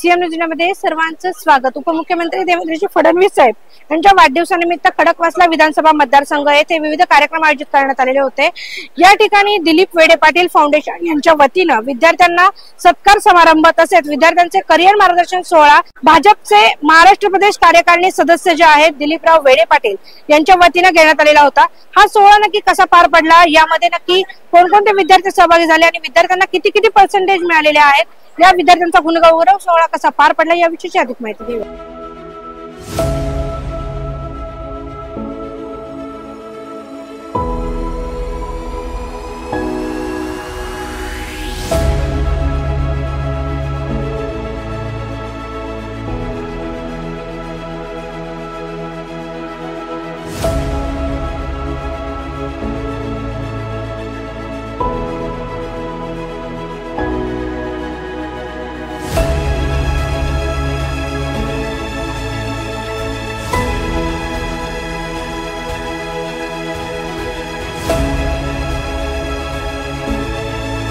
CM न्यूजमध्ये सर्वांचं स्वागत। उपमुख्यमंत्री देवेंद्रजी फडणवीस साहेब यांच्या वाढदिवसानिमित्त खडकवासला विधानसभा मतदारसंघ येथे विविध कार्यक्रम आयोजित करण्यात आलेले होते। या ठिकाणी दिलीप वेडे पाटील फाउंडेशन यांच्या वतीने विद्यार्थ्यांना सत्कार समारंभ तसेच विद्यार्थ्यांचे करिअर मार्गदर्शन सोहळा भाजपचे महाराष्ट्र प्रदेश कार्यकारिणी सदस्य जे आहेत दिलीपराव वेडे पाटील यांच्या वतीने घेण्यात आलेला होता। हा सोहळा नक्की कसा पार पडला, यामध्ये नक्की कोणकोणते विद्यार्थी सहभागी झाले आणि विद्यार्थ्यांना किती पर्सेंटेज मिळालेले आहेत, या विद्यार्थ्यांचा गुणगौरव सोहळा कसा पार पडला याविषयीची अधिक माहिती देऊ।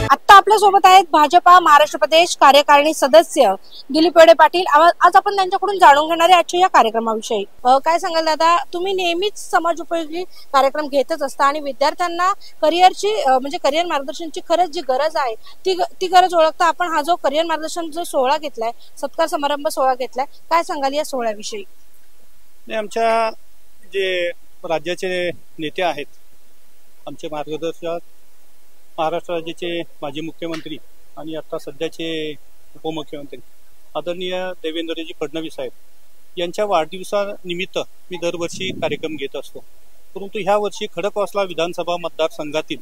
आता आपल्या सोबत आहेत भाजपा महाराष्ट्र प्रदेश कार्यकारिणी सदस्य दिलीप वेडे पाटील। आज आपण त्यांच्याकडून जाणून घेणार आहे आजच्या या कार्यक्रमाविषयी। काय सांगाल दादा, तुम्ही नेहमीच समाज उपयोगी कार्यक्रम घेतच असता आणि विद्यार्थ्यांना करिअरची म्हणजे करिअर मार्गदर्शनची खरंच जी गरज आहे ती गरज ओळखता आपण हा जो करिअर मार्गदर्शन जो सोहळा घेतलाय, सत्कार समारंभ सोहळा घेतलाय, काय सांगाल या सोहळ्याविषयी? आमच्या जे राज्याचे नेते आहेत, आमचे मार्गदर्शक महाराष्ट्र राज्याचे माजी मुख्यमंत्री आणि आता सध्याचे उपमुख्यमंत्री आदरणीय देवेंद्रजी फडणवीस साहेब यांच्या वाढदिवसानिमित्त मी दरवर्षी कार्यक्रम घेत असतो। परंतु ह्या वर्षी खडकवासला विधानसभा मतदारसंघातील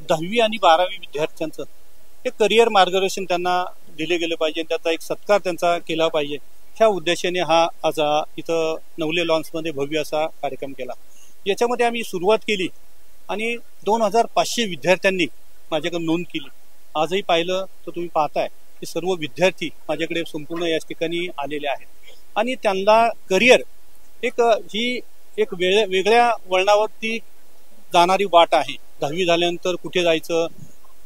10वी आणि 12वी विद्यार्थ्यांचं एक करिअर मार्गदर्शन त्यांना दिले गेले पाहिजे, त्याचा एक सत्कार त्यांचा केला पाहिजे, ह्या उद्देशाने हा आज इथं नवले लॉन्समध्ये भव्य असा कार्यक्रम केला। याच्यामध्ये आम्ही सुरुवात केली आणि 2500 विद्यार्थ्यांनी माझ्याकडे नोंद केली। आजही पाहिलं तर तुम्ही पाहताय की सर्व विद्यार्थी माझ्याकडे संपूर्ण या ठिकाणी आलेले आहेत आणि त्यांना करिअर ही एक वेगळ्या वळणावरती जाणारी वाट आहे। 10वी झाल्यानंतर कुठे जायचं,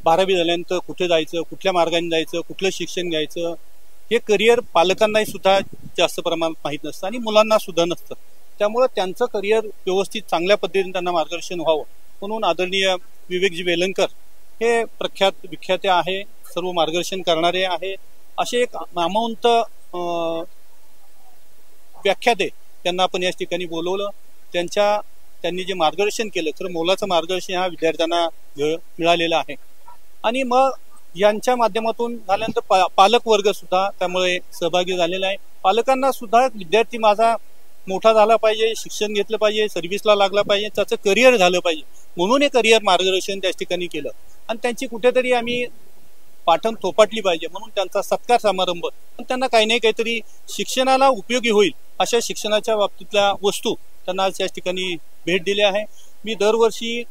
12वी झाल्यानंतर कुठे जायचं, कुठल्या मार्गाने जायचं, कुठलं शिक्षण घ्यायचं, हे करिअर पालकांनाही सुद्धा जास्त प्रमाणात माहीत नसतं आणि मुलांना सुद्धा नसतं। त्यामुळे त्यांचं करिअर व्यवस्थित चांगल्या पद्धतीने त्यांना मार्गदर्शन व्हावं म्हणून आदरणीय विवेकजी वेलणकर हे प्रख्यात विख्यात आहे, सर्व मार्गदर्शन करणारे आहे, असे एक नामवंत व्याख्याते त्यांना आपण या ठिकाणी बोलवलं। त्यांनी जे मार्गदर्शन केलं, खरं मोलाचं मार्गदर्शन ह्या विद्यार्थ्यांना मिळालेलं आहे आणि मग यांच्या माध्यमातून झाल्यानंतर पालक वर्ग सुद्धा त्यामुळे सहभागी झालेला आहे। पालकांना सुद्धा विद्यार्थी माझा मोठा झाला पाहिजे, शिक्षण घेतलं पाहिजे, सर्व्हिसला लागला पाहिजे, त्याचं करिअर झालं पाहिजे म्हणून हे करिअर मार्गदर्शन त्या ठिकाणी केलं आणि त्यांची कुठेतरी आम्ही पाठण थोपाटली पाहिजे म्हणून त्यांचा सत्कार समारंभ, त्यांना काही नाही काहीतरी शिक्षणाला उपयोगी होईल अशा शिक्षणाच्या बाबतीतल्या वस्तू त्यांना आज या ठिकाणी भेट दिली आहे। मी दरवर्षी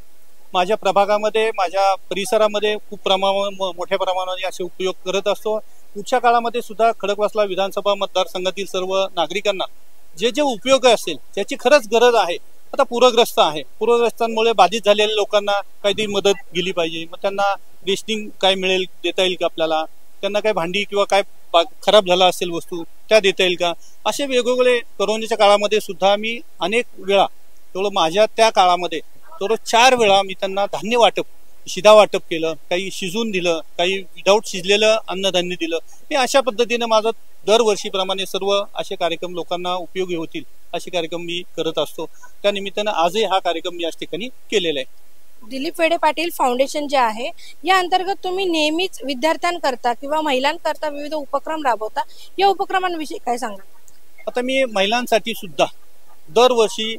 माझ्या प्रभागामध्ये, माझ्या परिसरामध्ये खूप मोठ्या प्रमाणात असे उपयोग करत असतो। पुढच्या काळामध्ये सुद्धा खडकवासला विधानसभा मतदारसंघातील सर्व नागरिकांना जे उपयोग असेल त्याची खरंच गरज आहे। आता पूरग्रस्त आहे, पूरग्रस्तांमुळे बाधित झालेल्या लोकांना काहीतरी मदत गेली पाहिजे, मग त्यांना रेशनिंग काय मिळेल, देता येईल का आपल्याला, त्यांना काय भांडी किंवा काय खराब झाला असेल वस्तू त्या देता येईल का, असे वेगवेगळे कोरोनाच्या काळामध्ये सुद्धा मी अनेक वेळा तेवढं माझ्या त्या काळामध्ये 4 वेळा मी त्यांना धान्य वाटप, शिधा वाटप केलं, काही शिजून दिलं, काही विदाऊट शिजलेलं अन्नधान्य दिलं। हे अशा पद्धतीने माझं दरवर्षीप्रमाणे सर्व असे कार्यक्रम लोकांना उपयोगी होतील असे कार्यक्रम मी करत असतो। त्या निमित्तानं आजही हा कार्यक्रम या ठिकाणी केलेला आहे। दिलीप वेडे पाटील फाउंडेशन जे आहे या अंतर्गत तुम्ही नेहमीच विद्यार्थ्यांकरता किंवा महिलांकरता विविध उपक्रम राबवता, या उपक्रमांविषयी काय सांगा? आता मी महिलांसाठी सुद्धा दरवर्षी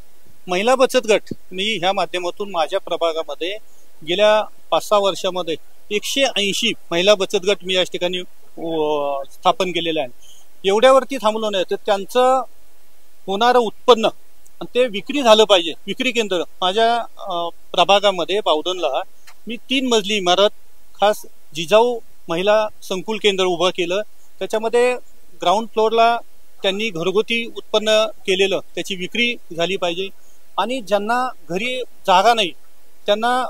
महिला बचत गट मी ह्या माध्यमातून माझ्या प्रभागामध्ये गेल्या 5-6 वर्षामध्ये 180 महिला बचत गट मी या ठिकाणी स्थापन केलेलं आहे। एवढ्यावरती थांबलो नाही तर त्यांचं होणारं उत्पन्न आणि ते विक्री झालं पाहिजे। विक्री केंद्र माझ्या प्रभागामध्ये बावधनला मी 3 मजली इमारत खास जिजाऊ महिला संकुल केंद्र उभं केलं। त्याच्यामध्ये ग्राउंड फ्लोअरला त्यांनी घरगुती उत्पन्न केलेलं त्याची विक्री झाली पाहिजे आणि ज्यांना घरी जागा नाही त्यांना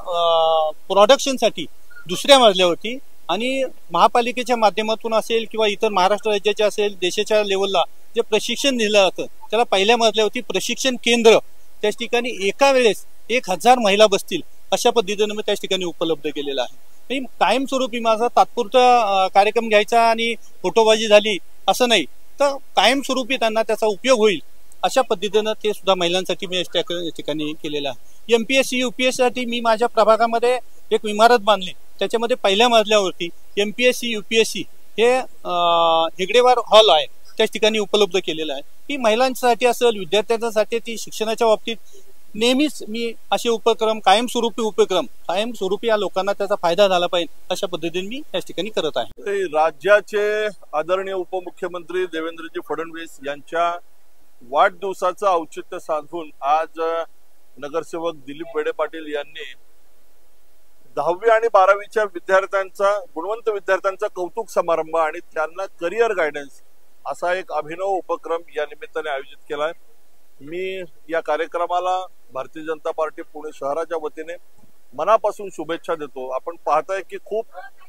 प्रोडक्शनसाठी दुसऱ्या मजल्यावरती आणि महापालिकेच्या माध्यमातून असेल किंवा इतर महाराष्ट्र राज्याच्या असेल, देशाच्या लेवलला जे प्रशिक्षण दिलं जातं त्याला पहिल्या मजल्यावरती प्रशिक्षण केंद्र, त्याच ठिकाणी एका वेळेस 1000 महिला बसतील अशा पद्धतीनं मी त्याच ठिकाणी उपलब्ध केलेलं आहे. कायमस्वरूपी माझा तात्पुरता कार्यक्रम घ्यायचा आणि फोटोबाजी झाली असं नाही, तर कायमस्वरूपी त्यांना त्याचा उपयोग होईल अशा पद्धतीनं ते सुद्धा महिलांसाठी मी या ठिकाणी केलेलं आहे. MPSC UPSC साठी मी माझ्या प्रभागामध्ये एक इमारत बांधली, त्याच्यामध्ये पहिल्या मजल्यावरती MPSC UPSC हे हेगडेवार हॉल आहे त्याच ठिकाणी उपलब्ध केलेलं आहे. ही महिलांसाठी असेल, विद्यार्थ्यांसाठी ती शिक्षणाच्या बाबतीत नेहमीच मी असे उपक्रम कायमस्वरूपी या लोकांना त्याचा फायदा झाला पाहिजे अशा पद्धतीने मी या ठिकाणी करत आहे. राज्याचे आदरणीय उपमुख्यमंत्री देवेंद्रजी फडणवीस यांच्या वाढदिवसाचं औचित्य साधून आज नगरसेवक दिलीप वेडे पाटील यांनी 10वी आणि 12वीच्या विद्यार्थ्यांचा, गुणवंत विद्यार्थ्यांचा कौतुक समारंभ आणि त्यांना करिअर गायडन्स असा एक अभिनव उपक्रम या निमित्ताने आयोजित केलाय. मी या कार्यक्रमाला भारतीय जनता पार्टी पुणे शहराच्या वतीने मनापासून शुभेच्छा देतो. आपण पाहताय की खूप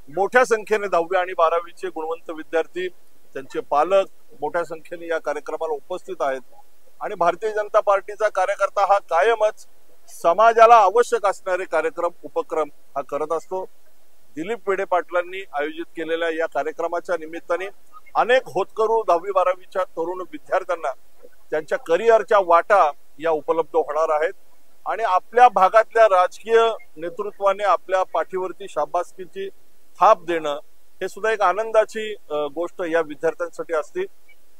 मोठ्या संख्येने 10वी आणि 12वीचे गुणवंत विद्यार्थी, त्यांचे पालक मोठ्या संख्येने या कार्यक्रमाला उपस्थित आहेत आणि भारतीय जनता पार्टीचा कार्यकर्ता हा कायमच समाजाला आवश्यक असणारे कार्यक्रम, उपक्रम हा करत असतो. दिलीप वेडे पाटलांनी आयोजित केलेल्या या कार्यक्रमाच्या निमित्ताने अनेक होतकरू 10वी 12वीच्या तरुण विद्यार्थ्यांना त्यांच्या करिअरच्या वाटा या उपलब्ध होणार आहेत आणि आपल्या भागातल्या राजकीय नेतृत्वाने आपल्या पाठीवरती शाबासकीची थाप देणं हे सुद्धा एक आनंदाची गोष्ट या विद्यार्थ्यांसाठी असते.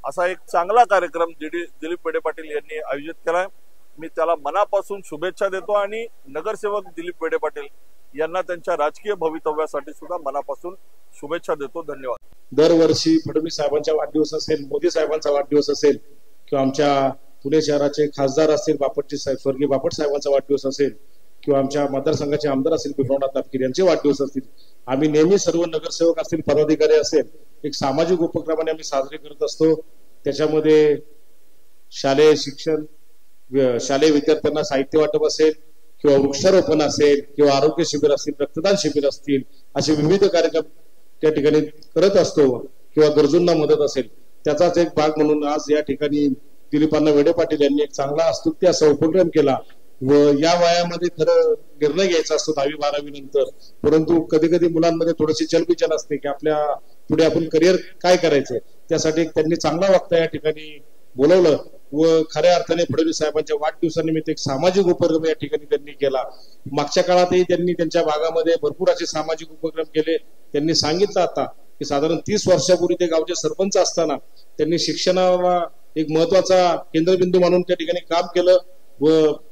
असा एक चांगला कार्यक्रम दिलीप वेडे पाटील यांनी आयोजित केलाय. मी त्याला मनापासून शुभेच्छा देतो आणि नगरसेवक दिलीप वेडे पाटील यांना त्यांच्या राजकीय भवितव्यासाठी सुद्धा मनापासून शुभेच्छा देतो. धन्यवाद. दरवर्षी फडणवीस साहेबांचा वाढदिवस असेल, मोदी साहेबांचा वाढदिवस असेल किंवा आमच्या पुणे शहराचे खासदार असतील बापटजी साहेब, स्वर्गीय बापट साहेबांचा वाढदिवस असेल किंवा आमच्या मतदारसंघाचे आमदार असतील विश्वनाथ तापकीर यांचे वाढदिवस असतील, आम्ही नेहमी सर्व नगरसेवक असतील, पदाधिकारी असेल, एक सामाजिक उपक्रमाने आम्ही साजरे करत असतो. त्याच्यामध्ये शालेय शिक्षण, शालेय विद्यार्थ्यांना साहित्य वाटप असेल किंवा वृक्षारोपण असेल किंवा आरोग्य शिबिर असतील, रक्तदान शिबिर असतील, असे विविध कार्यक्रम त्या ठिकाणी करत असतो किंवा गरजूंना मदत असेल. त्याचाच एक भाग म्हणून आज या ठिकाणी दिलीपांना वेडे पाटील यांनी एक चांगला स्तुत्य असा उपक्रम केला व या वयामध्ये खरं निर्णय घ्यायचा असतो 10वी 12वी नंतर, परंतु कधी कधी मुलांमध्ये थोडीशी चलबिचल असते की आपल्या पुढे आपण करिअर काय करायचंय. त्यासाठी त्यांनी चांगला वक्ता या ठिकाणी बोलवलं व खऱ्या अर्थाने फडणवीस साहेबांच्या वाढदिवसानिमित्त एक सामाजिक उपक्रम या ठिकाणी त्यांनी केला. मागच्या काळातही त्यांनी त्यांच्या भागामध्ये भरपूर असे सामाजिक उपक्रम केले. त्यांनी सांगितलं आता की साधारण 30 वर्षापूर्वी ते गावचे सरपंच असताना त्यांनी शिक्षणाला एक महत्वाचा केंद्रबिंदू मानून त्या ठिकाणी काम केलं व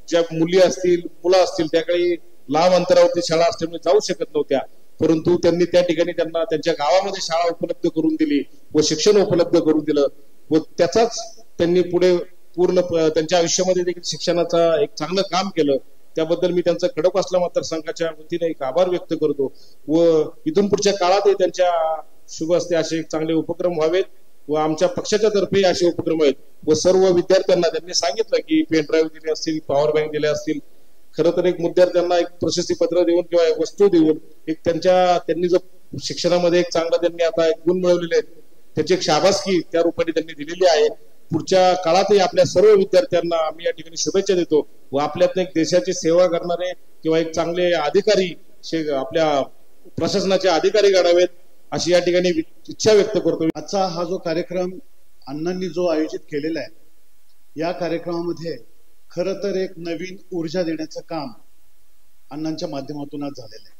ज्या मुली असतील, मुलं असतील, त्याकाळी लांब अंतरावरती शाळा असल्यामुळे जाऊ शकत नव्हत्या, परंतु त्यांनी त्या ठिकाणी त्यांना त्यांच्या गावामध्ये शाळा उपलब्ध करून दिली व शिक्षण उपलब्ध करून दिलं व त्याचाच त्यांनी पुढे पूर्ण त्यांच्या आयुष्यामध्ये देखील शिक्षणाचा एक चांगलं काम केलं. त्याबद्दल मी त्यांचा खडकवासला मतदारसंघाच्या वतीने एक आभार व्यक्त करतो व इथून पुढच्या काळातही त्यांच्या शुभ हस्ते असे चांगले उपक्रम व्हावेत व आमच्या पक्षाच्या तर्फे असे उपक्रम आहेत व सर्व विद्यार्थ्यांना त्यांनी सांगितलं की पेन ड्राईव्ह दिले असतील, पॉवर बँक दिले असतील. खरं तर एक विद्यार्थ्यांना एक प्रशस्ती पत्र देऊन किंवा वस्तू देऊन एक त्यांनी जो शिक्षणामध्ये एक चांगला त्यांनी आता एक गुण मिळवलेले आहेत त्याची एक शाबासकी त्या रूपाने त्यांनी दिलेली आहे. पुढच्या काळातही आपल्या सर्व विद्यार्थ्यांना आम्ही या ठिकाणी शुभेच्छा देतो व आपल्यातनं एक देशाची सेवा करणारे किंवा एक चांगले अधिकारी आपल्या प्रशासनाचे अधिकारी घडावेत अशी या ठिकाणी इच्छा व्यक्त करतो. आजचा हा जो कार्यक्रम अण्णांनी जो आयोजित केलेला आहे या कार्यक्रमामध्ये खरं तर एक नवीन ऊर्जा देण्याचं काम अण्णांच्या माध्यमातून आज झालेलं आहे.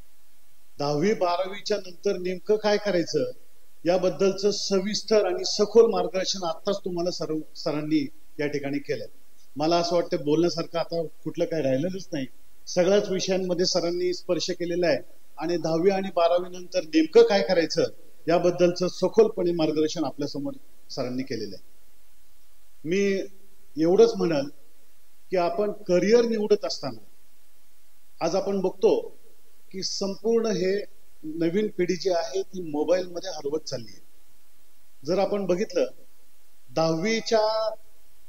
10वी 12वीच्या नंतर नेमकं काय करायचं याबद्दलचं सविस्तर आणि सखोल मार्गदर्शन आताच तुम्हाला सरांनी या ठिकाणी केलंय. मला असं वाटतं बोलण्यासारखं आता कुठलं काय राहिलेलंच नाही. सगळ्याच विषयांमध्ये सरांनी स्पर्श केलेला आहे आणि 10वी आणि 12वी नंतर नेमकं काय करायचं याबद्दलचं सखोलपणे मार्गदर्शन आपल्या समोर सरांनी केलेलं आहे. मी एवढंच म्हणाल की आपण करिअर निवडत असताना आज आपण बघतो की संपूर्ण हे नवीन पिढी जी आहे ती मोबाईल मध्ये हरवत चालली आहे. जर आपण बघितलं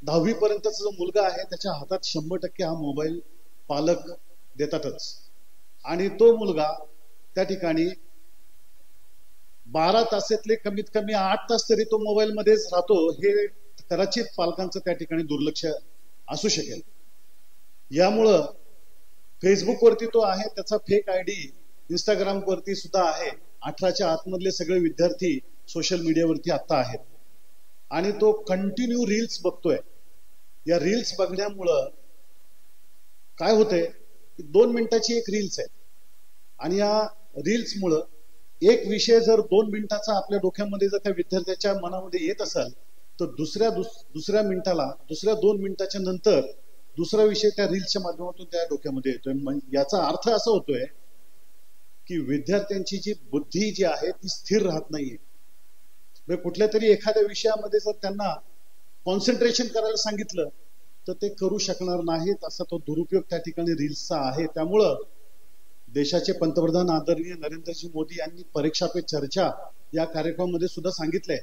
10वी पर्यंतचा जो मुलगा आहे त्याच्या हातात 100% हा मोबाईल पालक देतातच आणि तो मुलगा त्या ठिकाणी 12 तासातले कमीत कमी 8 तास तरी तो मोबाईल मध्येच राहतो, हे कदाचित पालकांचं त्या ठिकाणी दुर्लक्ष असू शकेल. यामुळं फेसबुकवरती तो आहे, त्याचा फेक आयडी इंस्टाग्रामवरती सुद्धा आहे. 18च्या आतमधले सगळे विद्यार्थी सोशल मीडियावरती आता आहेत आणि तो कंटिन्यू रील्स बघतोय. या रील्स बघण्यामुळं काय होतंय, 2 मिनिटाची एक रील्स आहे आणि या रील्समुळं एक विषय जर 2 मिनिटाचा आपल्या डोक्यामध्ये जर त्या विद्यार्थ्याच्या मनामध्ये येत असेल तर दुसऱ्या मिनिटाला, दुसऱ्या 2 मिनिटाच्या नंतर दुसरा विषय त्या रील्सच्या माध्यमातून त्या डोक्यामध्ये येतोय. याचा अर्थ असा होतोय की विद्यार्थ्यांची जी बुद्धी जी आहे ती स्थिर राहत नाहीये. कुठल्या तरी एखाद्या विषयामध्ये जर त्यांना कॉन्सन्ट्रेशन करायला सांगितलं तर ते करू शकणार नाहीत, असा तो दुरुपयोग त्या ठिकाणी रील्सचा आहे. त्यामुळं देशाचे पंतप्रधान आदरणीय नरेंद्रजी मोदी यांनी परीक्षा पे चर्चा या कार्यक्रमामध्ये सुद्धा सांगितलंय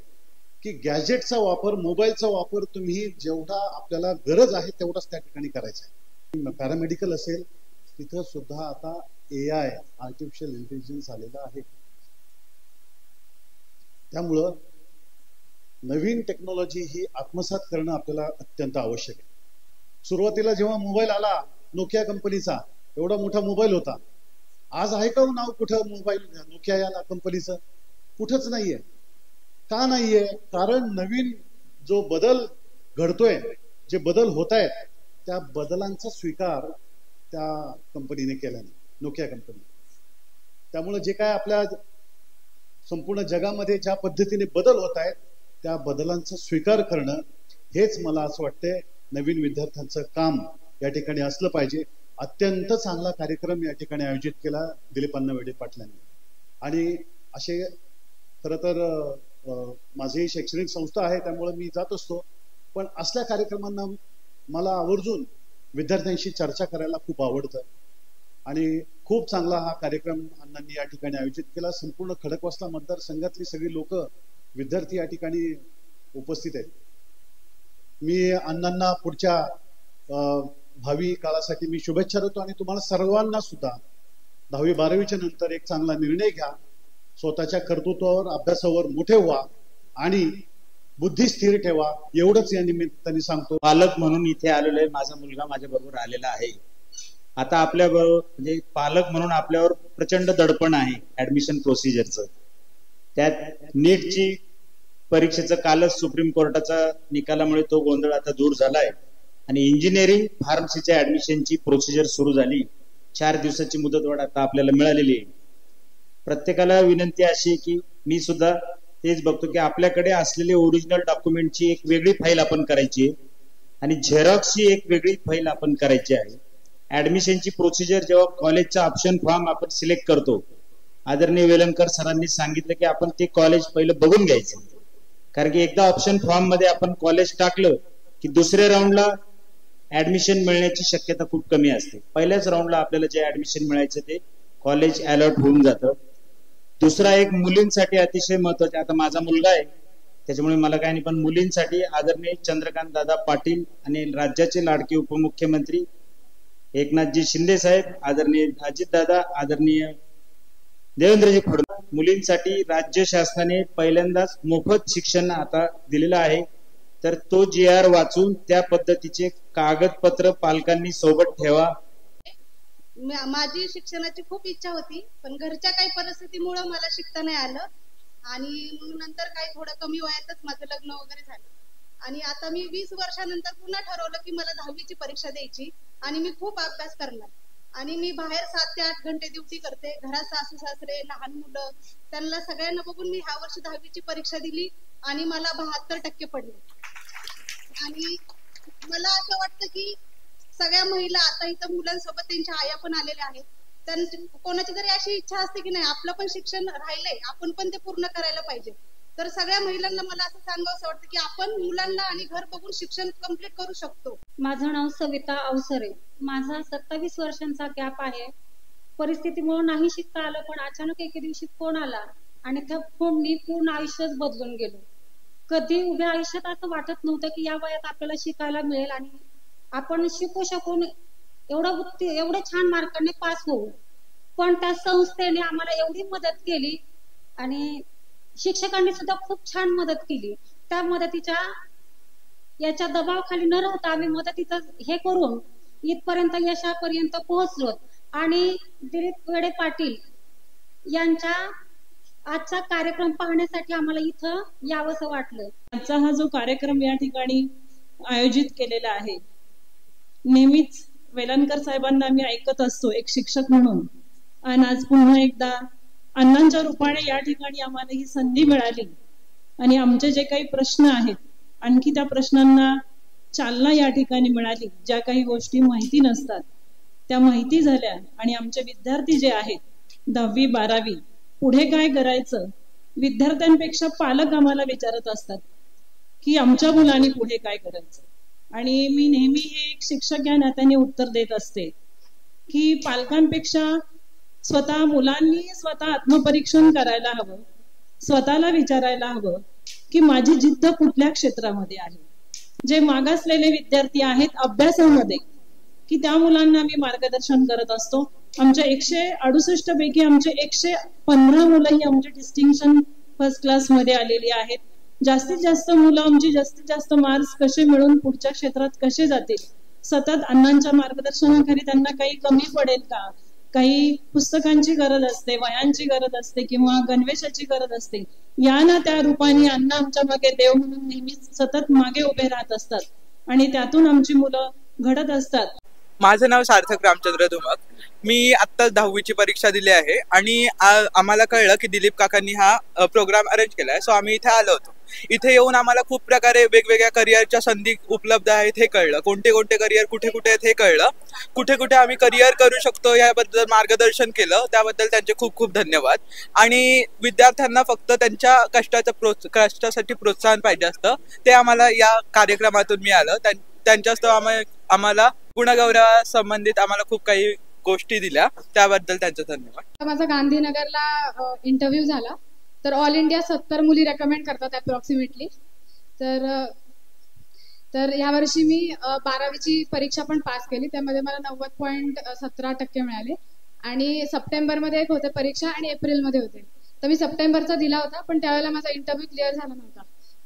की गॅजेटचा वापर, मोबाईलचा वापर तुम्ही जेवढा आपल्याला गरज आहे तेवढाच त्या ठिकाणी करायचा आहे. पॅरामेडिकल असेल तिथं सुद्धा आता AI आर्टिफिशियल इंटेलिजन्स आलेला आहे. त्यामुळं नवीन टेक्नॉलॉजी ही आत्मसात करणं आपल्याला अत्यंत आवश्यक आहे. सुरुवातीला जेव्हा मोबाईल आला नोकिया कंपनीचा, एवढा मोठा मोबाईल होता. आज आहे का नाव कुठं मोबाईल नोकिया या कंपनीचं? कुठंच नाहीये. का नाहीये? कारण नवीन जो बदल घडतोय, जे बदल होत आहेत, त्या बदलांचा स्वीकार त्या कंपनीने केला नाही, नोकिया कंपनी. त्यामुळे जे काय आपल्या संपूर्ण जगामध्ये ज्या पद्धतीने बदल होत आहेत त्या बदलांचा स्वीकार करणं हेच मला असं वाटतंय नवीन विद्यार्थ्यांचं काम या ठिकाणी असलं पाहिजे. अत्यंत चांगला कार्यक्रम या ठिकाणी आयोजित केला दिलीप अण्णा वेडे पाटलांनी. आणि असे खरं तर माझी शैक्षणिक संस्था आहे त्यामुळे मी जात असतो, पण असल्या कार्यक्रमांना मला आवर्जून विद्यार्थ्यांशी चर्चा करायला खूप आवडतं आणि खूप चांगला हा कार्यक्रम अण्णांनी या ठिकाणी आयोजित केला. संपूर्ण खडकवासला मतदारसंघातली सगळी लोक, विद्यार्थी या ठिकाणी उपस्थित आहेत. मी अण्णांना पुढच्या भावी काळासाठी मी शुभेच्छा देतो आणि तुम्हाला सर्वांना सुद्धा 10वी 12वीच्या नंतर एक चांगला निर्णय घ्या, स्वतःच्या कर्तृत्वावर, अभ्यासावर मोठे व्हा आणि बुद्धी स्थिर ठेवा, एवढंच या निमित्ताने सांगतो. पालक म्हणून इथे आलेलो आहे, माझा मुलगा माझ्या बरोबर आलेला आहे. आता आपल्या बरोबर म्हणजे पालक म्हणून आपल्यावर प्रचंड दडपण आहे ऍडमिशन प्रोसिजरचं. त्यात नीटची परीक्षेचं कालच सुप्रीम कोर्टाचा निकालामुळे तो गोंधळ आता दूर झालाय आणि इंजिनिअरिंग फार्मसीच्या ऍडमिशनची प्रोसिजर सुरू झाली. 4 दिवसाची मुदतवाढ आता आपल्याला मिळालेली आहे. प्रत्येकाला विनंती अशी आहे की मी सुद्धा तेच बघतो की आपल्याकडे असलेले ओरिजिनल डॉक्युमेंटची एक वेगळी फाईल आपण करायची आहे आणि झेरॉक्सची एक वेगळी फाईल आपण करायची आहे. ऍडमिशनची प्रोसिजर जेव्हा कॉलेजचा ऑप्शन फॉर्म आपण सिलेक्ट करतो, आदरणीय वेलणकर सरांनी सांगितलं की आपण ते कॉलेज पहिलं बघून घ्यायचं, कारण की एकदा ऑप्शन फॉर्म मध्ये आपण कॉलेज टाकलं की दुसऱ्या राऊंडला ऍडमिशन मिळण्याची शक्यता खूप कमी असते. पहिल्याच राऊंडला आपल्याला जे ऍडमिशन मिळायचं ते कॉलेज अलॉट होऊन जातं. दुसरा एक मुलींसाठी अतिशय महत्वाचा, आता माझा मुलगा आहे त्याच्यामुळे मला काही नाही, पण मुलींसाठी आदरणीय चंद्रकांत दादा पाटील आणि राज्याचे लाडके उपमुख्यमंत्री एकनाथजी शिंदे साहेब, आदरणीय अजित दादा, आदरणीय देवेंद्रजी फडणवीस, मुलींसाठी राज्य शासनाने पहिल्यांदाच मोफत शिक्षण आता दिलेलं आहे. तर तो GR वाचून त्या पद्धतीचे कागदपत्र पालकांनी सोबत ठेवा. माझी शिक्षणाची खूप इच्छा होती, पण घरच्या काही परिस्थितीमुळे मला शिकता नाही आलं आणि मग नंतर काही थोडं कमी वयातच माझं लग्न वगैरे झालं आणि आता मी 20 वर्षानंतर पुन्हा ठरवलं की मला 10वीची परीक्षा द्यायची आणि मी खूप अभ्यास करणार आणि मी बाहेर 7 ते 8 घंटे ड्युटी करते. घरात सासू सासरे, लहान मुलं, त्यांना सगळ्यांना बघून मी ह्या वर्षी 10वीची परीक्षा दिली आणि मला 72% पडले. आणि मला असं वाटतं की सगळ्या महिला आता इथं मुलांसोबत त्यांच्या आया पण आलेल्या आहेत, त्यांची कोणाची तरी अशी इच्छा असते की नाही आपलं पण शिक्षण राहिलंय, आपण पण ते पूर्ण करायला पाहिजे. तर सगळ्या महिलांना मला असं सांगावं वाटतं की आपण मुलांना आणि घर बघून शिक्षण कंप्लीट करू शकतो. माझं नाव सविता अवसरे. माझा 27 वर्षांचा गॅप आहे. परिस्थितीमुळे नाही शिकता आलं, पण अचानक एके दिवशी फोन आला आणि त्या फोननी पूर्ण आयुष्यच बदलून गेलं. कधी उभ्या आयुष्यात असं वाटत नव्हतं की या वयात आपल्याला शिकायला मिळेल आणि आपण शिकू शकून एवढे छान मार्कांनी पास होऊ. पण त्या संस्थेने आम्हाला एवढी मदत केली आणि शिक्षकांनी सुद्धा खूप छान मदत केली. त्या मदतीच्या याच्या दबावाखाली न राहता आम्ही मदतीचं हे करून इथपर्यंत यशापर्यंत पोहोचलो. आणि दिलीप वेडे पाटील यांच्या आजचा कार्यक्रम पाहण्यासाठी आम्हाला इथं यावंसं वाटलं. आजचा हा जो कार्यक्रम या ठिकाणी आयोजित केलेला आहे, नेहमीच वेलणकर साहेबांना मी ऐकत असतो एक शिक्षक म्हणून, आणि आज पुन्हा एकदा अण्णांच्या रूपाने या ठिकाणी आम्हाला ही संधी मिळाली आणि आमचे जे काही प्रश्न आहेत आणखी त्या प्रश्नांना चालना या ठिकाणी मिळाली. ज्या काही गोष्टी माहिती नसतात त्या माहिती झाल्या आणि आमचे विद्यार्थी जे आहेत 10वी 12वी पुढे काय करायचं, विद्यार्थ्यांपेक्षा पालक आम्हाला विचारत असतात की आमच्या मुलांनी पुढे काय करायचं. आणि मी नेहमी हे एक शिक्षक या नात्याने उत्तर देत असते की पालकांपेक्षा स्वतः मुलांनी स्वतः आत्मपरीक्षण करायला हवं, स्वतःला विचारायला हवं की माझी जिद्द कुठल्या क्षेत्रामध्ये आहे. जे मागासलेले विद्यार्थी आहेत अभ्यासामध्ये, की त्या मुलांना मी मार्गदर्शन करत असतो. आमच्या 168 पैकी आमचे 115 मुलं ही आमची डिस्टिंक्शन फर्स्ट क्लास मध्ये आलेली आहेत. जास्तीत जास्त मुलं आमची जास्तीत जास्त मार्क्स कसे मिळून पुढच्या क्षेत्रात कसे जातील, सतत अण्णांच्या मार्गदर्शनाखाली त्यांना काही कमी पडेल का, काही पुस्तकांची गरज असते, वयांची गरज असते किंवा गणवेशाची गरज असते, या ना त्या रूपाने अण्णा आमच्या मागे देव म्हणून नेहमीच सतत मागे उभे राहत असतात आणि त्यातून आमची मुलं घडत असतात. माझं नाव सार्थक रामचंद्र धुमाक. मी आत्ताच 10वीची परीक्षा दिली आहे आणि आम्हाला कळलं की दिलीप काकांनी हा प्रोग्राम अरेंज केलाय. सो आम्ही इथे आलो होतो. इथे येऊन आम्हाला खूप प्रकारे वेगवेगळ्या करिअरच्या संधी उपलब्ध आहेत हे कळलं. कोणते कोणते करिअर कुठे कुठे आहेत हे कळलं. कुठे कुठे आम्ही करिअर करू शकतो याबद्दल मार्गदर्शन केलं. त्याबद्दल त्यांचे खूप खूप धन्यवाद. आणि विद्यार्थ्यांना फक्त त्यांच्या कष्टासाठी प्रोत्साहन पाहिजे असतं, ते आम्हाला या कार्यक्रमातून मिळालं. त्यांच्यासह आम्हाला गुणगौरवा संबंधित आम्हाला खूप काही गोष्टी दिल्या, त्याबद्दल त्यांचं धन्यवाद. माझा गांधीनगरला इंटरव्ह्यू झाला, तर ऑल इंडिया 70 मुली रेकमेंड करतात अप्रॉक्सिमेटली. तर यावर्षी मी 12वीची परीक्षा पण पास केली, त्यामध्ये मला 90.17% मिळाले. आणि सप्टेंबरमध्ये एक होते परीक्षा आणि एप्रिलमध्ये होते. तर मी सप्टेंबरचा दिला होता, पण त्यावेळेला माझा इंटरव्ह्यू क्लिअर झाला नव्हता.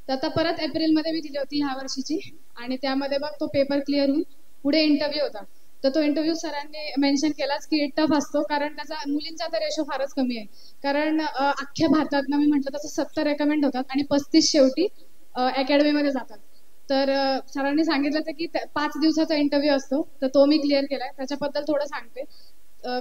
तर आता परत एप्रिलमध्ये मी दिली होती ह्या वर्षीची, आणि त्यामध्ये मग तो पेपर क्लिअर होऊन पुढे इंटरव्ह्यू होता. तर तो इंटरव्ह्यू सरांनी मेन्शन केलाच की टफ असतो, कारण त्याचा मुलींचा तर रेशो फारच कमी आहे. कारण अख्ख्या भारतात मी म्हटलं तसं 70 रेकमेंड होतात आणि 35 शेवटी अकॅडमीमध्ये जातात. तर सरांनी सांगितलं होतं की 5 दिवसाचा इंटरव्ह्यू असतो, तर तो मी क्लिअर केलाय. त्याच्याबद्दल थोडं सांगते.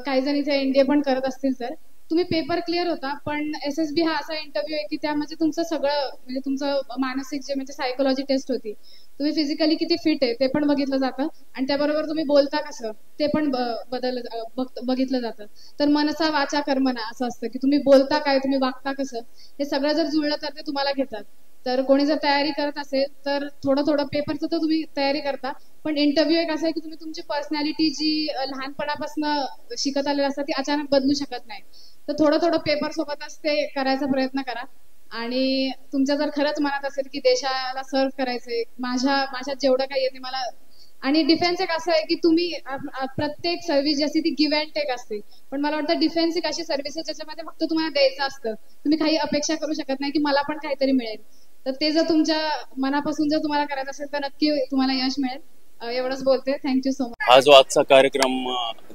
काही जण इथे एनडीए पण करत असतील तर तुम्ही पेपर क्लिअर होता, पण SSB हा असा इंटरव्ह्यू आहे की त्यामध्ये तुमचं सगळं म्हणजे तुमचं मानसिक जे म्हणजे सायकोलॉजी टेस्ट होती, तुम्ही फिजिकली किती फिट आहे ते पण बघितलं जातं आणि त्याबरोबर तुम्ही बोलता कसं ते पण बघितलं जातं. तर मनसा वाचा कर्मणा असं असतं की तुम्ही बोलता काय, तुम्ही वागता कसं, हे सगळं जर जुळलं तर ते तुम्हाला घेतात. तर कोणी जर तयारी करत असेल तर थोडं पेपरचं तर तुम्ही तयारी करता, पण इंटरव्ह्यू एक असं आहे की तुम्ही तुमची पर्सनॅलिटी जी लहानपणापासून शिकत आलेली असतात ती अचानक बदलू शकत नाही. तर थोडं पेपर सोबतच ते करायचा प्रयत्न करा. आणि तुमच्या जर खरंच मनात असेल की देशाला सर्व्ह करायचंय, माझ्यात जेवढं काही येते मला. आणि डिफेन्स एक असं आहे की तुम्ही प्रत्येक सर्व्हिस जशी ती गिव्ह अँड टेक असते, पण मला वाटतं डिफेन्स एक अशी सर्व्हिस आहे ज्याच्यामध्ये फक्त तुम्हाला द्यायचं असतं, तुम्ही काही अपेक्षा करू शकत नाही की मला पण काहीतरी मिळेल. तर ते जर तुमच्या मनापासून जर तुम्हाला करायचं असेल तर नक्की तुम्हाला यश मिळेल. एवढंच बोलते. Thank you so much. हा जो आजचा कार्यक्रम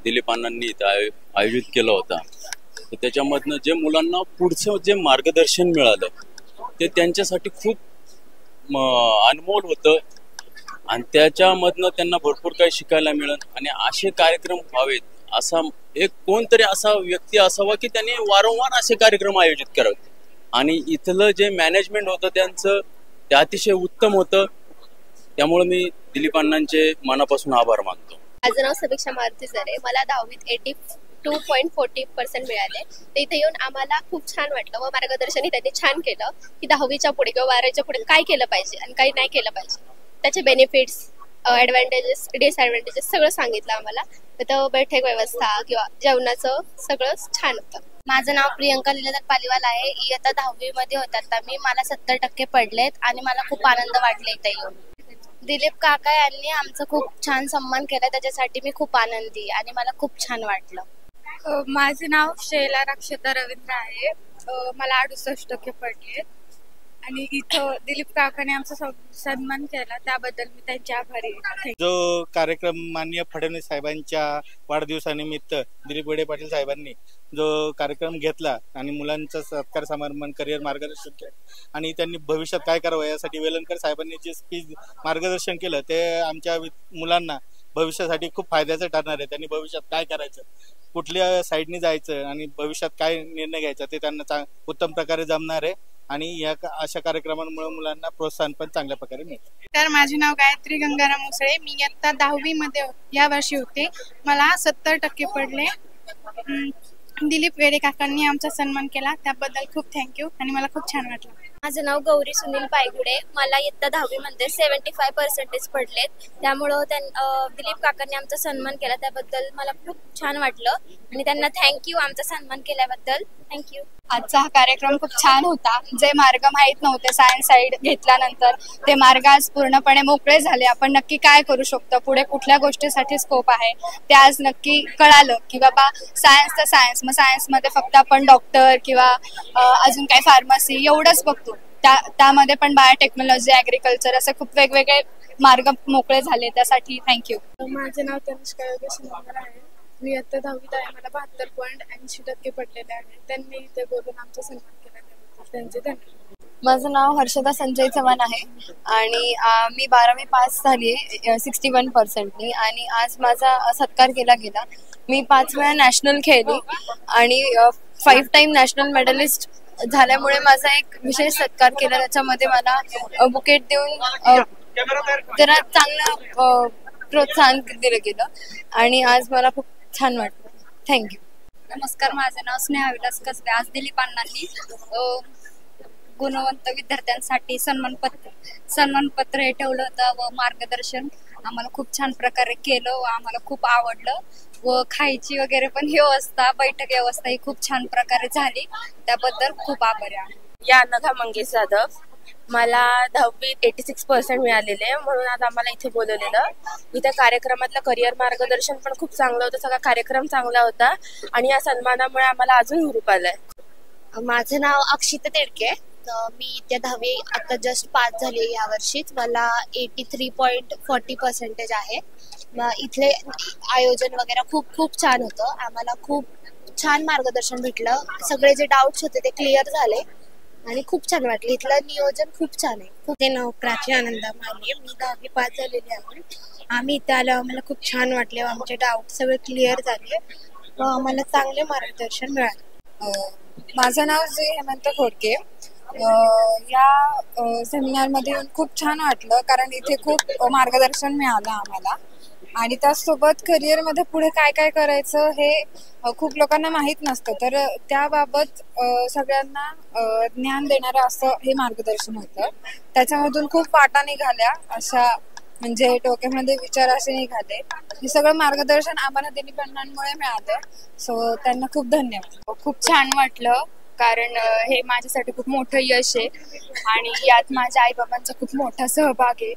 दिलीप अण्णांनी आयोजित केला होता, तर त्याच्यामधनं जे मुलांना पुढचं जे मार्गदर्शन मिळालं ते त्यांच्यासाठी खूप अनमोल होतं आणि त्याच्यामधनं त्यांना भरपूर काही शिकायला मिळत. आणि असे कार्यक्रम व्हावेत असा एक कोणतरी असा व्यक्ती असावा की त्यांनी वारंवार असे कार्यक्रम आयोजित करावेत. आणि इथलं जे मॅनेजमेंट होतं त्यांचं ते अतिशय उत्तम होतं. त्यामुळे मी दिलीप अण्णांचे मनापासून आभार मानतो. माझं नाव समीक्षा मारुती सरे. मला 10वीत 82.40% मिळाले. तर इथे येऊन आम्हाला खूप छान वाटलं व मार्गदर्शनही त्यांनी छान केलं की 10वीच्या पुढे किंवा 12वीच्या पुढे काय केलं पाहिजे आणि काही नाही केलं पाहिजे, त्याचे बेनिफिट्स, ॲडव्हान्टेजेस, डिसॲडव्हान्टेजेस सगळं सांगितलं आम्हाला. तर बैठक व्यवस्था किंवा जेवणाचं सगळं छान होतं. माझं नाव प्रियंका लीलाधर पालीवाल आहे. इयत्ता 10वी मध्ये होतात मला 70% पडलेत आणि मला खूप आनंद वाटले इथे येऊन. दिलीप काका यांनी आमचं खूप छान सन्मान केला, त्याच्यासाठी मी खूप आनंदी आणि मला खूप छान वाटलं. माझं नाव शैला रक्षता रवींद्र आहे. मला 68% पडले आणि इथं दिलीप काकाने आमचा सन्मान केला त्याबद्दल मी त्यांचे आभारी आहे. जो कार्यक्रम माननीय फडणवीस साहेबांच्या वाढदिवसानिमित्त दिलीप वळसे पाटील साहेबांनी जो कार्यक्रम घेतला आणि मुलांचा सत्कार समारंभ करिअर मार्गदर्शन केलं आणि त्यांनी भविष्यात काय करावं यासाठी वेलणकर साहेबांनी जे स्पीच मार्गदर्शन केलं ते आमच्या मुलांना भविष्यासाठी खूप फायद्याचं ठरणार आहे. त्यांनी भविष्यात काय करायचं, कुठल्या साईडने जायचं आणि भविष्यात काय निर्णय घ्यायचा ते त्यांना उत्तम प्रकारे जमणार आहे आणि या अशा कार्यक्रमांमुळे मुलांना प्रोत्साहन पण चांगल्या प्रकारे मिळते. तर माझे नाव गायत्री गंगाराम मुसळे. मी इयत्ता 10वी मध्ये या वर्षी होते. मला 70% पडले. दिलीप वेडे काकांनी आमचा सन्मान केला त्याबद्दल खूप थँक्यू आणि मला खूप छान वाटलं. माझं नाव गौरी सुनील पायगुडे. मला इयत्ता 10वी मध्ये 75% पडलेत. त्यामुळं दिलीप काकांनी आमचा सन्मान केला त्याबद्दल मला खूप छान वाटलं आणि त्यांना थँक्यू आमचा सन्मान केल्याबद्दल. थँक्यू. आजचा हा कार्यक्रम खूप छान होता. जे मार्ग माहीत नव्हते सायन्स साईड घेतल्यानंतर ते मार्ग आज पूर्णपणे मोकळे झाले. आपण नक्की काय करू शकतो, पुढे कुठल्या गोष्टीसाठी स्कोप आहे ते आज नक्की कळालं की बाबा सायन्स तर सायन्स, मग सायन्समध्ये फक्त आपण डॉक्टर किंवा अजून काही फार्मसी एवढंच बघतो. त्यामध्ये पण बायोटेक्नॉलॉजी, ॲग्रिकल्चर असे खूप वेगवेगळे मार्ग मोकळे झाले. त्यासाठी थँक्यू. माझे नाव तनिष्का योगेश नंबर आहे. मी इयत्ता 10वीत आहे. मला 72.80% पडलेले आहे. त्यांनी इथे बोलून आमचा सन्मान केला त्यांचे धन्यवाद. माझं नाव हर्षदा संजय चव्हाण आहे आणि मी 12वी पास झाली आहे 61%नी आणि आज माझा सत्कार केला गेला. मी 5 वेळा नॅशनल खेळली आणि 5 टाइम नॅशनल मेडलिस्ट झाल्यामुळे माझा एक विशेष सत्कार केला. त्याच्यामध्ये मला बुकेट देऊन जरा चांगलं प्रोत्साहन दिलं गेलं आणि आज मला खूप छान वाटलं. थँक्यू. नमस्कार, माझं नाव स्नेहा विलास कसबे. आज दिलीप अण्णांनी गुणवंत विद्यार्थ्यांसाठी सन्मानपत्र हे ठेवलं होतं व मार्गदर्शन आम्हाला खूप छान प्रकारे केलं व आम्हाला खूप आवडलं व खायची वगैरे पण व्यवस्था, बैठक व्यवस्था ही खूप छान प्रकारे झाली. त्याबद्दल खूप आभारी आहे. या नघा मंगेश जाधव. मला 10वीत 86% मिळालेले म्हणून आज आम्हाला इथे बोलवलेलं. इथे कार्यक्रमातलं करिअर मार्गदर्शन पण खूप चांगलं होतं. सगळा कार्यक्रम चांगला होता आणि या सन्मानामुळे आम्हाला अजून हुरूप आलाय. माझं नाव अक्षिता तेडके. मी इथे 10वी आता जस्ट पास झाली या वर्षीच. मला 83.40% आहे. इथले आयोजन वगैरे खूप छान होतं. आम्हाला खूप छान मार्गदर्शन भेटलं. सगळे जे डाऊट्स होते ते क्लिअर झाले आणि खूप छान वाटलं. इथलं नियोजन खूप छान आहे. ते नाव प्राची आनंदा माने. मी 10वी पास झालेली आहे. आम्ही इथे आलो, आम्हाला खूप छान वाटले. आमचे डाऊट सगळे क्लिअर झाले व आम्हाला चांगले मार्गदर्शन मिळाले. माझं नाव जे हेमंत खोडके. या सेमिनारमध्ये येऊन खूप छान वाटलं कारण इथे खूप मार्गदर्शन मिळालं आम्हाला आणि त्याचसोबत करिअरमध्ये पुढे काय काय करायचं हे खूप लोकांना माहीत नसतं. तर त्याबाबत सगळ्यांना ज्ञान देणारं असं हे मार्गदर्शन होतं. त्याच्यामधून खूप वाटा निघाल्या, अशा म्हणजे डोक्यामध्ये विचार असे निघाले. हे सगळं मार्गदर्शन आम्हाला दिलीप अण्णांमुळे मिळालं. सो त्यांना खूप धन्यवाद. खूप छान वाटलं कारण हे माझ्यासाठी खूप मोठं यश आहे आणि यात माझ्या आईबाबांचा खूप मोठा सहभाग आहे.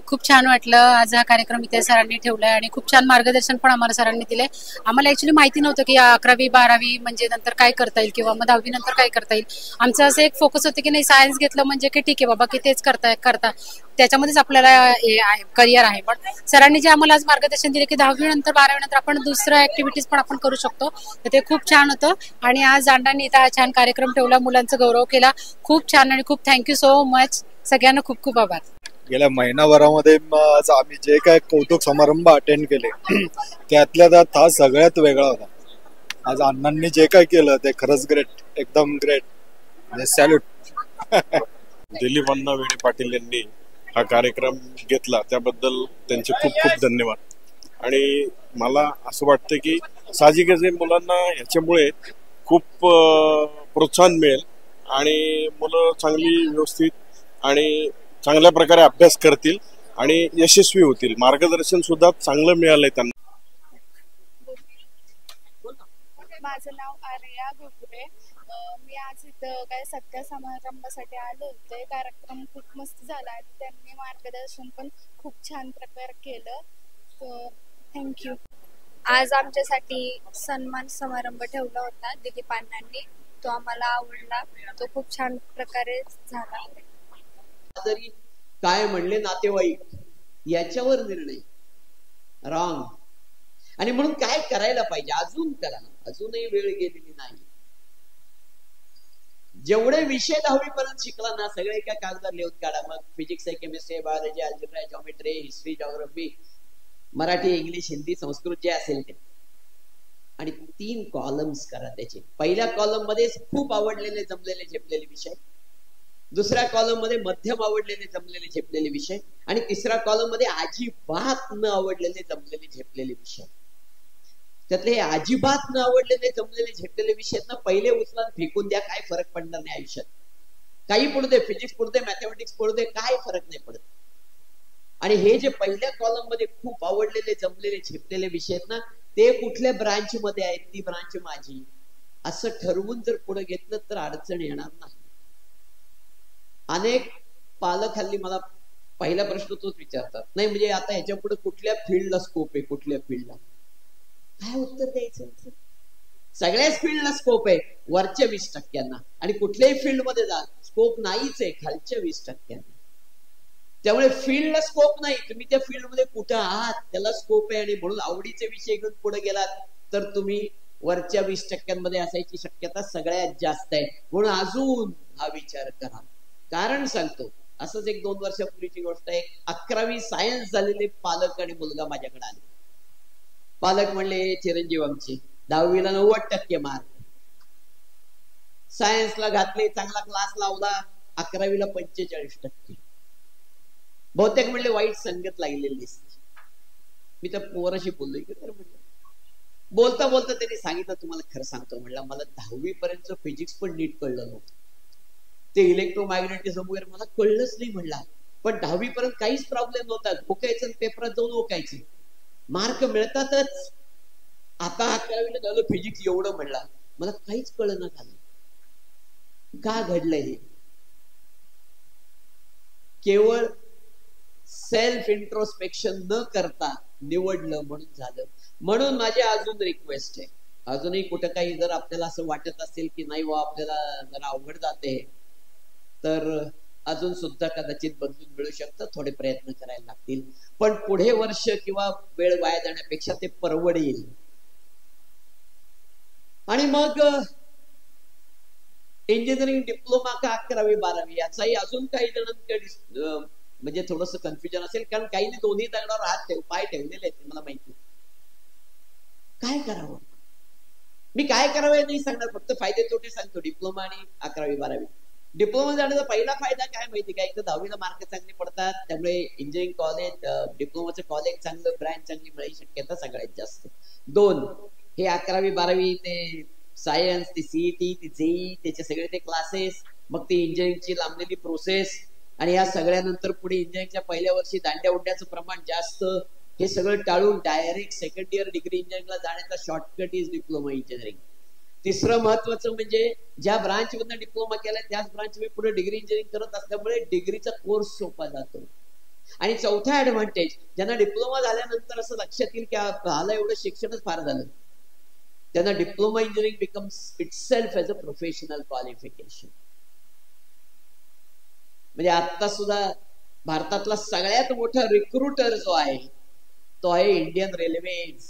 खूप छान वाटलं. आज हा कार्यक्रम इथे सरांनी ठेवलाय आणि खूप छान मार्गदर्शन पण आम्हाला सरांनी दिले. आम्हाला ऍक्च्युली माहिती नव्हतं की 11वी 12वी म्हणजे नंतर काय करता येईल किंवा मग 10वी नंतर काय करता येईल. आमचं असं एक फोकस होतं की नाही सायन्स घेतलं म्हणजे की ठीक आहे बाबा की तेच करता त्याच्यामध्येच आपल्याला हे आहे करिअर आहे. पण सरांनी जे आम्हाला आज मार्गदर्शन दिले की 10वी नंतर 12वी नंतर आपण दुसऱ्या ऍक्टिव्हिटीज पण आपण करू शकतो, तर ते खूप छान होतं. आणि आज अण्णांनी इथं छान कार्यक्रम ठेवला, मुलांचा गौरव केला. खूप छान आणि खूप थँक्यू सो मच. सगळ्यांना खूप खूप आभार. गेल्या महिनाभरामध्ये आज आम्ही जे काय कौतुक समारंभ अटेंड केले त्यातल्या त्यात हा सगळ्यात वेगळा होता. आज अण्णांनी जे काय केलं ते खरंच ग्रेट, एकदम ग्रेट. सॅल्यूट. दिलीप अण्णा वेडे पाटील यांनी हा कार्यक्रम घेतला त्याबद्दल त्यांचे खूप खूप धन्यवाद. आणि मला असं वाटतं की साहजिकच मुलांना ह्याच्यामुळे खूप प्रोत्साहन मिळेल आणि मुलं चांगली व्यवस्थित आणि चांगल्या प्रकारे अभ्यास करतील आणि यशस्वी होतील. मार्गदर्शन सुद्धा चांगलं मिळालंय त्यांना. माझं नाव आर्या घुगरे. मी आज इथं काय सत्कार समारंभासाठी आले होते. कार्यक्रम खूप मस्त झाला आणि त्यांनी मार्गदर्शन पण खूप छान प्रकारे केलं. थँक्यू. आज आमच्यासाठी सन्मान समारंभ ठेवला होता दिलीप अण्णांनी तो आम्हाला आवडला. तो खूप छान प्रकारे झाला. जरी काय म्हणले नातेवाईक याच्यावर निर्णय रॉंग. आणि म्हणून काय करायला पाहिजे, अजून करा, अजूनही वेळ गेलेली नाही. जेवढे विषय 10वी पर्यंत शिकला ना सगळे एका कागदावर लिहून काढा. मग फिजिक्स आहे, chemistry, biology, algebra, geometry, history, geography, Marathi, English, Hindi, Sanskrit जे असेल ते, आणि 3 कॉलम्स करा त्याचे. पहिल्या कॉलम मध्ये खूप आवडलेले जमलेले झेपलेले विषय, दुसऱ्या कॉलम मध्ये मध्यम आवडलेले जमलेले झेपलेले विषय, आणि तिसऱ्या कॉलम मध्ये अजिबात न आवडलेले जमलेले झेपलेले विषय. त्यातले अजिबात न आवडलेले जमलेले झेपलेले विषय ना पहिले उचला फेकून द्या, काय फरक पडणार नाही आयुष्यात. काही पडू दे, फिजिक्स पडू दे, मॅथमॅटिक्स पडू दे, काय फरक नाही पडत. आणि हे जे पहिल्या कॉलम मध्ये खूप आवडलेले जमलेले झेपलेले विषय आहेत ना ते कुठल्या ब्रांच मध्ये आहेत, ती ब्रांच माझी, असं ठरवून जर पुढे घेतलं तर अडचण येणार नाही. अनेक पालक हल्ली मला पहिला प्रश्न तोच विचारतात, नाही म्हणजे आता ह्याच्या पुढे कुठल्या फील्डला स्कोप आहे, कुठल्या फील्डला, काय उत्तर द्यायचं. सगळ्याच फील्डला स्कोप आहे वरच्या 20%, आणि कुठल्याही फील्ड मध्ये जा स्कोप नाहीच आहे खालच्या 20%. त्यामुळे फील्डला स्कोप नाही, तुम्ही त्या फील्ड मध्ये कुठं आहात त्याला स्कोप आहे. आणि म्हणून आवडीचे विषय घेऊन पुढे गेलात तर तुम्ही वरच्या 20% असायची शक्यता सगळ्यात जास्त आहे. म्हणून अजून हा विचार करा. कारण सांगतो, असंच एक 2 वर्षापूर्वीची गोष्ट आहे. 11वी सायन्स झालेले पालक आणि मुलगा माझ्याकडे आले. पालक म्हणले, चिरंजीव आमचे 10वीला 90% मार्क, सायन्सला घातले, चांगला क्लास लावला, 11वीला 45%. बहुतेक म्हणले वाईट संगत लागलेली दिसते. मी त्या पोराशी बोललोय की तर म्हणलं, बोलता बोलता त्यांनी सांगितलं, तुम्हाला खरं सांगतो म्हणलं, मला 10वी पर्यंत फिजिक्स पण नीट कळलं नव्हतं, ते इलेक्ट्रोमॅग्नेटिझम वगैरे मला कळलंच नाही म्हणला. पण 10वी पर्यंत काहीच प्रॉब्लेम नव्हता, ओकायचं पेपरात जाऊन ओकायचं, मार्क मिळतातच. आता 11वीला झालं फिजिक्स एवढं म्हणला, मला काहीच कळलं झालं. का घडलं हे? केवळ सेल्फ इंट्रोस्पेक्शन न करता निवडलं म्हणून झालं. म्हणून माझी अजून रिक्वेस्ट आहे, अजूनही कुठं काही जर आपल्याला असं वाटत असेल की नाही वा आपल्याला जरा अवघड जाते, तर अजून सुद्धा कदाचित बदलून मिळू शकतं, थोडे प्रयत्न करायला लागतील. पण पुढे वर्ष किंवा वेळ वाया जाण्यापेक्षा ते परवडेल. आणि मग इंजिनिअरिंग डिप्लोमा का 11वी 12वी याचाही अजून काही जणांकडे म्हणजे थोडस कन्फ्युजन असेल, कारण काहींनी दोन्ही दगडावर पाय ठेवलेले आहेत, मला माहिती. काय करावं, मी काय करावं नाही सांगणार, फक्त फायदे तोटे सांगतो. डिप्लोमा आणि 11वी 12वी. डिप्लोमा जाण्याचा पहिला फायदा काय माहिती का, एक तर 10वीला मार्क चांगले पडतात, त्यामुळे इंजिनिअरिंग कॉलेज, डिप्लोमाचं कॉलेज चांगलं, ब्रँच चांगली मिळायची शक्यता सगळ्यात जास्त. 2, हे 11वी 12वी ते सायन्स, ते सीईटी, ते जेई, त्याचे सगळे ते क्लासेस, मग ती इंजिनिअरिंगची लांबलेली प्रोसेस, आणि या सगळ्यानंतर पुढे इंजिनिअरिंगच्या पहिल्या वर्षी दांड्या उडण्याचं प्रमाण जास्त. हे सगळं टाळून डायरेक्ट सेकंड इयर डिग्री इंजिनिअरिंगला जाण्याचा शॉर्टकट इज डिप्लोमा इंजिनिअरिंग. तिसरं महत्वाचं म्हणजे ज्या ब्रांच मधून डिप्लोमा केलाय त्याच ब्रांच मध्ये पुढे डिग्री इंजिनिअरिंग करत असल्यामुळे डिग्रीचा कोर्स सोपा जातो. आणि चौथा ऍडव्हान्टेज, ज्यांना डिप्लोमा झाल्यानंतर असं लक्षात येईल की आला एवढं शिक्षणच फार झालं, त्यांना diploma engineering becomes itself as a professional qualification. म्हणजे आता सुद्धा भारतातला सगळ्यात मोठा रिक्रुटर जो आहे तो आहे इंडियन रेल्वेज.